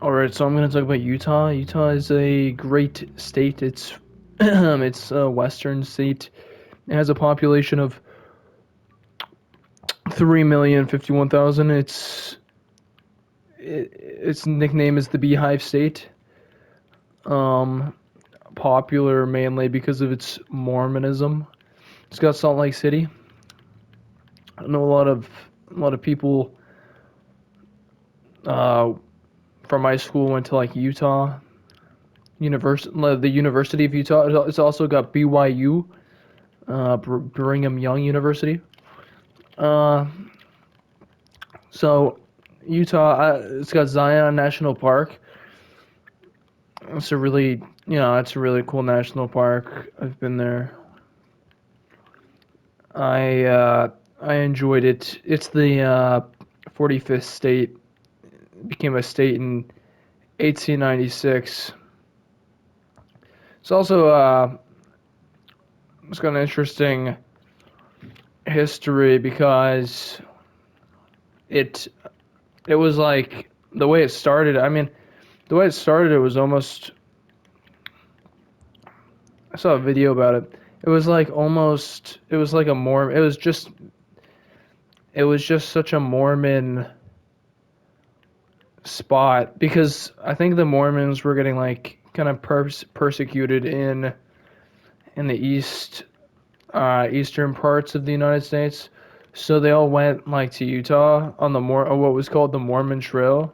All right, so I'm going to talk about Utah. Utah is a great state. It's it's a western state. It has a population of 3,051,000. Its nickname is the Beehive State. Um, Popular mainly because of its Mormonism. It's got Salt Lake City. I know a lot of people uh, from my school went to like Utah the University of Utah. It's also got BYU, Brigham Young University. Uh, so Utah, it's got Zion National Park. It's a really cool national park. I've been there. I uh, I enjoyed it. It's the 45th state. It became a state in 1896. It's also it's got an interesting history because it it was like the way it started. I mean, the way it started, it was almost. I saw a video about it. It was like almost. It was like a Mormon. It was just. It was just such a Mormon spot because I think the Mormons were getting like kind of persecuted in the eastern parts of the United States. So they all went like to Utah on what was called the Mormon Trail.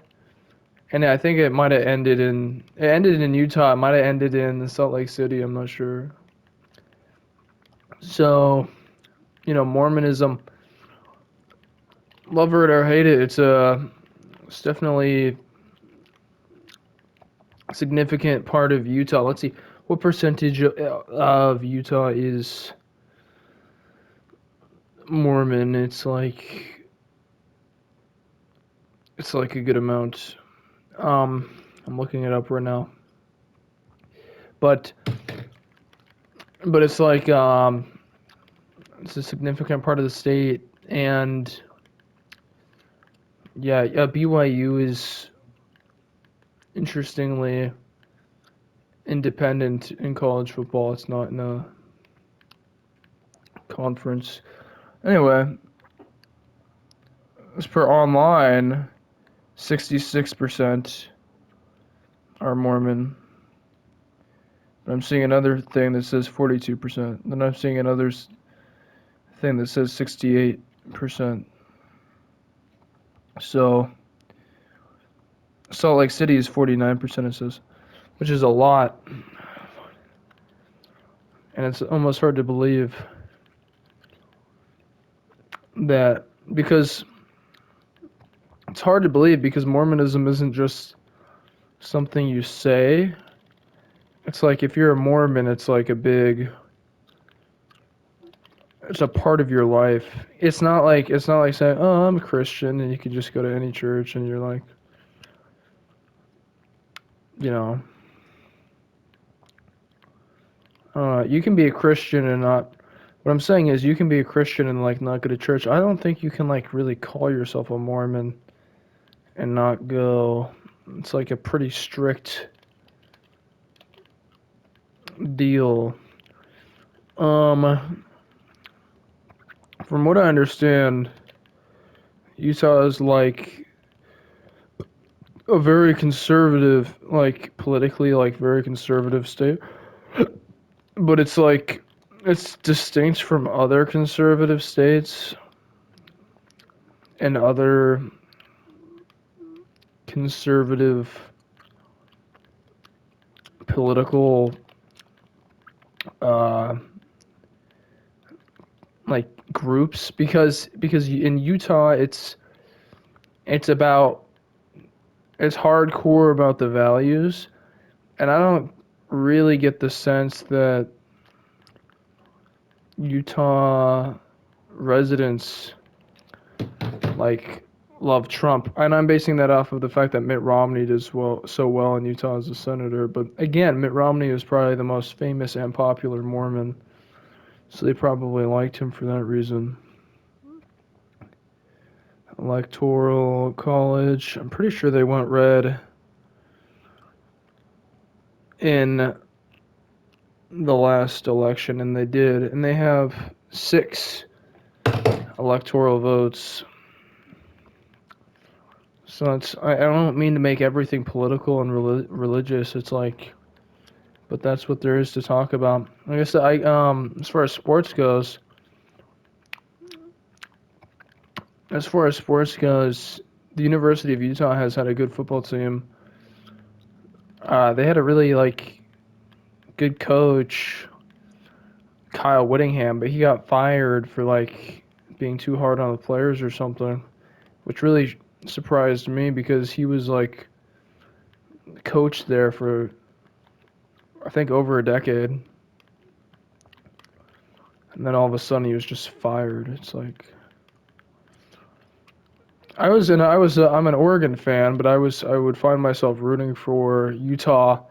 And I think it ended in Utah. It might have ended in Salt Lake City. I'm not sure. So Mormonism, love it or hate it, it's definitely a significant part of Utah. Let's see, what percentage of Utah is Mormon? It's like a good amount. I'm looking it up right now, but it's like it's a significant part of the state, and yeah, BYU is interestingly independent in college football. It's not in a conference. Anyway, as per online, 66% are Mormon. But I'm seeing another thing that says 42%. Then I'm seeing another thing that says 68%. So Salt Lake City is 49%, it says, which is a lot. And it's almost hard to believe that because it's hard to believe because Mormonism isn't just something you say. It's like if you're a Mormon, it's a part of your life. It's not like saying, "Oh, I'm a Christian," and you can just go to any church and you're like, you know, you can be a Christian and not. What I'm saying is, you can be a Christian and like not go to church. I don't think you can like really call yourself a Mormon and not go. It's like a pretty strict deal. Um, from what I understand, Utah is like a very conservative, like politically, like very conservative state. But it's distinct from other conservative states and other conservative political uh like groups because in Utah it's about it's hardcore about the values, and I don't really get the sense that Utah residents like love Trump. And I'm basing that off of the fact that Mitt Romney does so well in Utah as a senator. But again, Mitt Romney is probably the most famous and popular Mormon, so they probably liked him for that reason. Electoral college. I'm pretty sure they went red. in the last election, and they did, and they have 6 electoral votes. So I don't mean to make everything political and religious. It's like, but that's what there is to talk about. I guess as far as sports goes, the University of Utah has had a good football team. They had a really like good coach, Kyle Whittingham, but he got fired for like being too hard on the players or something, which really surprised me because he was like coach there for I think over a decade, and then all of a sudden he was just fired. It's like I'm an Oregon fan, but I would find myself rooting for Utah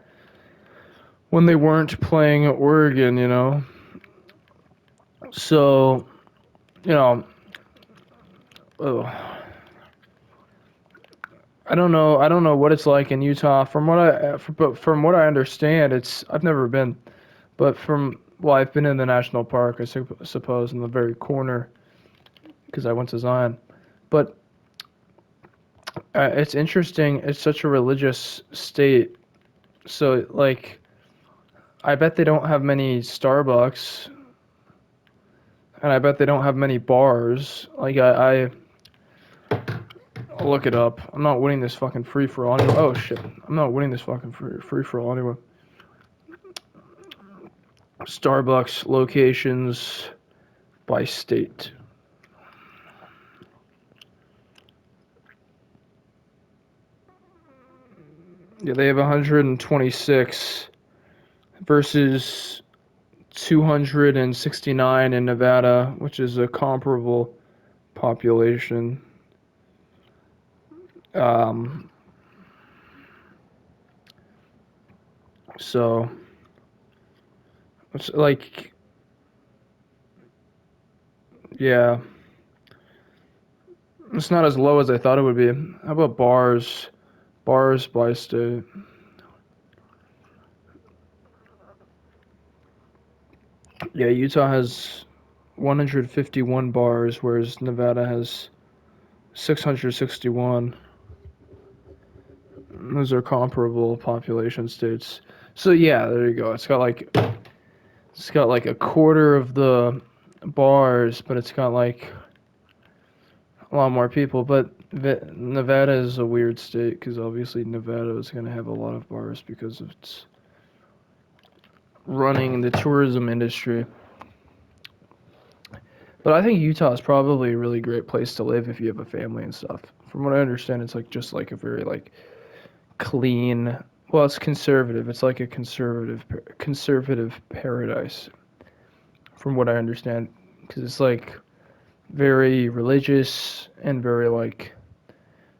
when they weren't playing Oregon, you know. So, you know, ugh. I don't know what it's like in Utah. But from what I understand, I've never been, but I've been in the national park, suppose, in the very corner because I went to Zion. But it's interesting. It's such a religious state. So, like, I bet they don't have many Starbucks, and I bet they don't have many bars. Like, I'll look it up. I'm not winning this fucking free for all anyway. Oh shit. I'm not winning this fucking free for all anyway. Starbucks locations by state. Yeah, they have 126 versus 269 in Nevada, which is a comparable population. Um, so it's like, yeah, it's not as low as I thought it would be. How about bars? Bars by state. Yeah, Utah has 151 bars, whereas Nevada has 661. Those are comparable population states. So yeah, there you go. It's got like a quarter of the bars, but it's got like a lot more people. But Nevada is a weird state because obviously Nevada is going to have a lot of bars because of its running the tourism industry. But I think Utah is probably a really great place to live if you have a family and stuff. From what I understand, it's like just like a very like clean. Well, it's conservative. It's like a conservative paradise, from what I understand, because it's like very religious and very like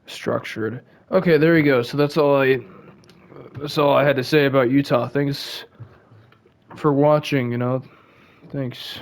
structured. Okay, there you go. So that's all I had to say about Utah. Thanks for watching. Thanks.